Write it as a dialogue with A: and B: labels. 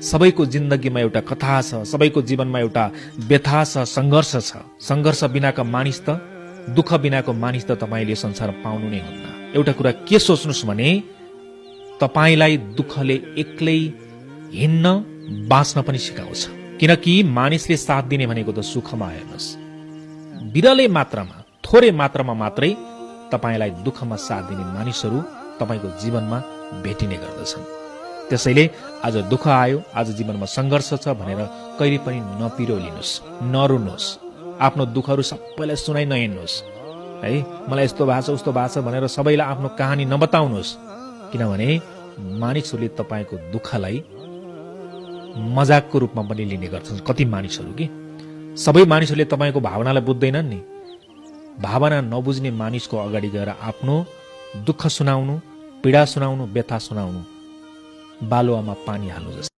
A: सबैको जिन्दगीमा एउटा कथा छ, सबैको जीवनमा एउटा व्यथा छ, सङ्घर्ष छ। सङ्घर्ष बिनाको मानिस त, दुःख बिनाको मानिस त तपाईँले संसार पाउनु नै हुन्न। एउटा कुरा के सोच्नुहोस् भने तपाईँलाई दुःखले एक्लै हिँड्न बाँच्न पनि सिकाउँछ। किनकि मानिसले साथ दिने भनेको त सुखमा हेर्नुहोस्, बिरलै मात्रामा, थोरै मात्रामा मात्रै तपाईँलाई दुःखमा साथ दिने मानिसहरू तपाईँको जीवनमा भेटिने गर्दछन्। त्यसैले आज दुःख आयो, आज जीवनमा सङ्घर्ष छ भनेर कहिले पनि नपिरोलिनुहोस्, नरुनुहोस्, आफ्नो दुःखहरू सबैलाई सुनाइ नहिँड्नुहोस् है। मलाई यस्तो भएको छ, उस्तो भएको छ भनेर सबैलाई आफ्नो कहानी नबताउनुहोस्, किनभने मानिसहरूले तपाईँको दुःखलाई मजाकको रूपमा पनि लिने गर्छन्। कति मानिसहरू कि सबै मानिसहरूले तपाईँको भावनालाई बुझ्दैनन् नि। भावना नबुझ्ने मानिसको अगाडि गएर आफ्नो दुःख सुनाउनु, पीडा सुनाउनु, व्यथा सुनाउनु बालुवामा पानी हाल्नु जस्तो।